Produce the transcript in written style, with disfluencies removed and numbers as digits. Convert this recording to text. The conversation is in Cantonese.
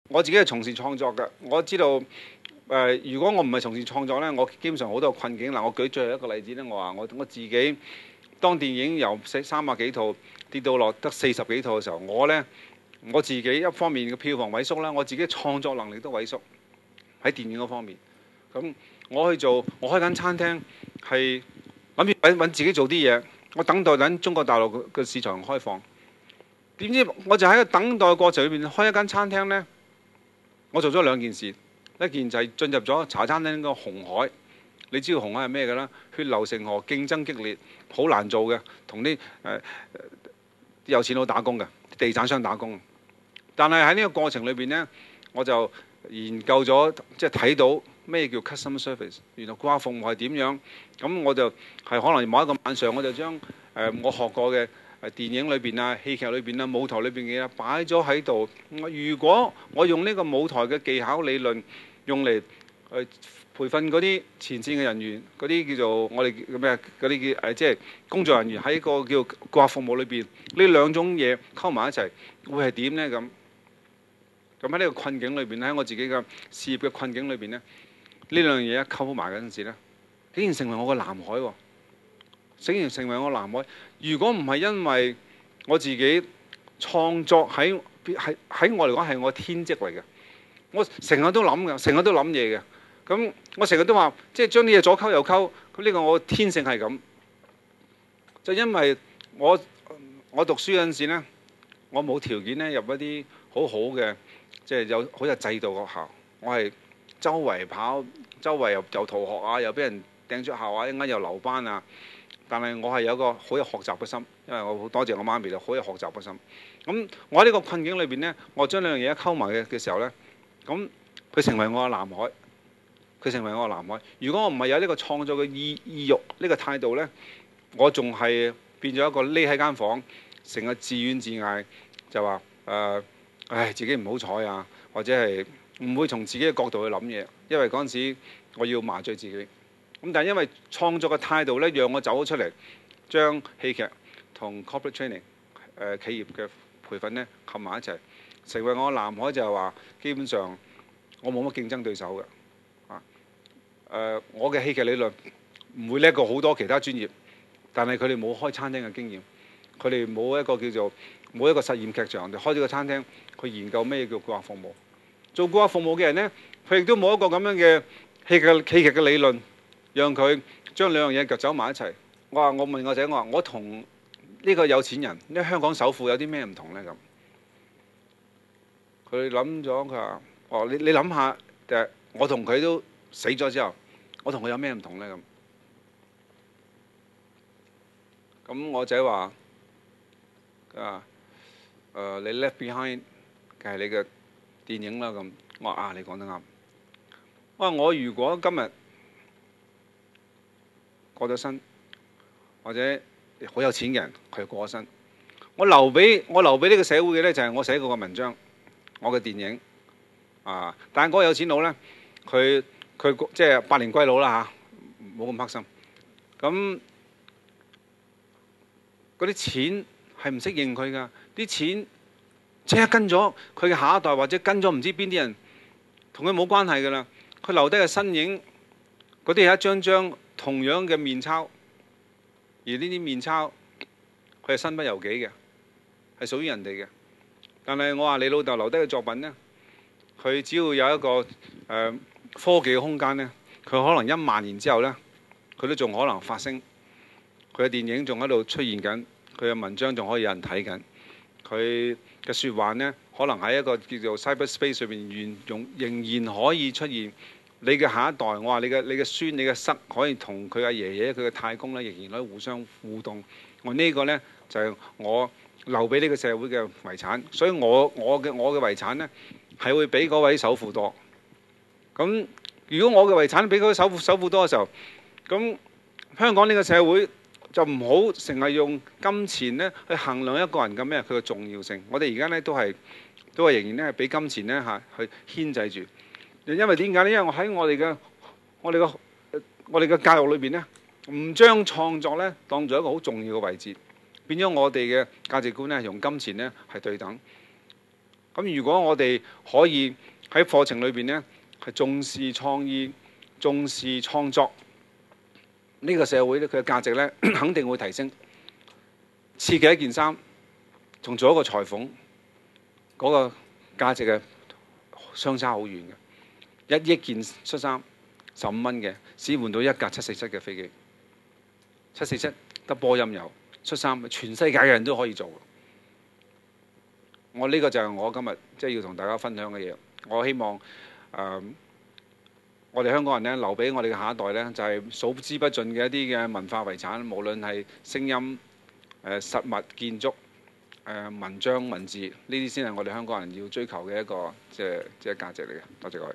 我自己係從事創作嘅，我知道如果我唔係從事創作呢，我基本上好多困境。嗱，我舉最後一個例子呢，我話我自己當電影由300幾套跌到落得40幾套嘅時候，我自己一方面嘅票房萎縮啦，我自己創作能力都萎縮喺電影嗰方面。咁我開間餐廳係諗住揾自己做啲嘢，我等中國大陸嘅市場開放。點知我就喺個等待過程裏邊開一間餐廳呢，我做咗2件事，一件就係進入咗茶餐廳個紅海。你知道紅海係咩嘅啦？血流成河，競爭激烈，好難做嘅，同啲有錢佬打工嘅，地產商打工。但係喺呢個過程裏邊呢，我就研究咗，即係睇到咩叫 customer service， 原來顧客服務係點樣。咁我就係可能某一個晚上，我就將我學過嘅電影裏邊啊、戲劇裏邊啊、舞台裏邊嘅嘢擺咗喺度。如果我用呢個舞台嘅技巧理論用嚟培訓嗰啲前線嘅人員，嗰啲叫做我哋咩嗰啲叫即係工作人員喺個叫顧客服務裏邊，呢2種嘢溝埋一齊，會係點呢？咁喺呢個困境裏邊，喺我自己嘅事業嘅困境裏邊呢，呢兩樣嘢一溝埋嗰陣時咧，竟然成為我個藍海喎！竟然成為我藍海。如果唔係因為我自己創作喺我嚟講係我天職嚟嘅，我成日都諗嘅，成日都諗嘢嘅。咁我成日都話，即係將啲嘢左溝右溝。咁呢個我天性係咁。就因為我讀書嗰陣時咧，我冇條件咧入一啲好好嘅，即係好有制度嘅學校。我係周圍跑，周圍又逃學啊，又俾人掟出校啊，一陣間又留班啊。但係我係有個好有學習嘅心，因為我好多謝我媽咪啦，好有學習嘅心。咁我喺呢個困境裏邊呢，我將兩樣嘢一溝埋嘅時候呢，咁佢成為我嘅藍海，佢成為我嘅藍海。如果我唔係有呢個創作嘅意欲，呢個態度呢，我仲係變咗一個匿喺間房，成日自怨自艾，就話唉自己唔好彩啊，或者係唔會從自己嘅角度去諗嘢，因為嗰陣時我要麻醉自己。咁但係因為創作嘅態度咧，讓我走咗出嚟，將戲劇同 corporate training 企業嘅培訓咧合埋一齊，成為我藍海。就係話基本上我冇乜競爭對手嘅。我嘅戲劇理論唔會叻過好多其他專業，但係佢哋冇開餐廳嘅經驗，佢哋冇一個叫做冇一個實驗劇場，人哋開咗個餐廳去研究咩叫顧客服務。做顧客服務嘅人呢，佢亦都冇一個咁樣嘅戲劇嘅理論，讓佢將兩樣嘢走埋一齊。我問我仔，我同呢個有錢人，呢香港首富有啲咩唔同呢？咁佢諗咗，佢話：你諗下，我同佢都死咗之後，我同佢有咩唔同呢？咁我仔話：你 left behind 嘅係你嘅電影啦。咁我話：你講得啱。我如果今日過咗身，或者好有錢嘅人佢過咗身，我留俾呢個社會嘅呢，就係我寫過嘅文章，我嘅電影啊。但係嗰個有錢佬呢，佢即係百年歸老啦嚇，冇咁黑心。咁嗰啲錢係唔識認佢㗎，啲錢即刻跟咗佢嘅下一代，或者跟咗唔知邊啲人，同佢冇關係㗎啦。佢留低嘅身影，嗰啲係一張張同樣嘅面鈔，而呢啲面鈔佢係身不由己嘅，係屬於人哋嘅。但係我話你老豆留低嘅作品呢，佢只要有一個科技嘅空間呢，佢可能1萬年之後呢，佢都仲可能發聲。佢嘅電影仲喺度出現緊，佢嘅文章仲可以有人睇緊，佢嘅説話呢，可能喺一個叫做 cyberspace 裏邊仍然可以出現。你嘅下一代，我話你嘅孫、你嘅侄可以同佢阿爺爺、佢嘅太公呢，仍然可以互相互動。我呢個呢，就係我留俾呢個社會嘅遺產，所以我嘅遺產呢，係會比嗰位首富多。咁如果我嘅遺產比嗰位首富多嘅時候，咁香港呢個社會就唔好成日用金錢呢去衡量一個人嘅咩佢嘅重要性。我哋而家呢，都係仍然呢係俾金錢呢去牽制住。因為點解呢？因為我喺我哋嘅教育裏邊呢，唔將創作呢當做一個好重要嘅位置，變咗我哋嘅價值觀呢，用金錢呢係對等。咁如果我哋可以喺課程裏邊呢，係重視創意、重視創作，呢個社會咧佢嘅價值呢，肯定會提升。設計一件衫，同做一個裁縫，嗰個價值係相差好遠嘅。1億件恤衫15蚊嘅，只換到一架747嘅飛機。747得波音有恤衫，全世界嘅人都可以做。我呢個就係我今日即係要同大家分享嘅嘢。我希望我哋香港人呢，留俾我哋嘅下一代呢，就係數之不盡嘅一啲嘅文化遺產，無論係聲音、實物、建築、文章、文字，呢啲先係我哋香港人要追求嘅一個即係價值嚟嘅。多謝各位。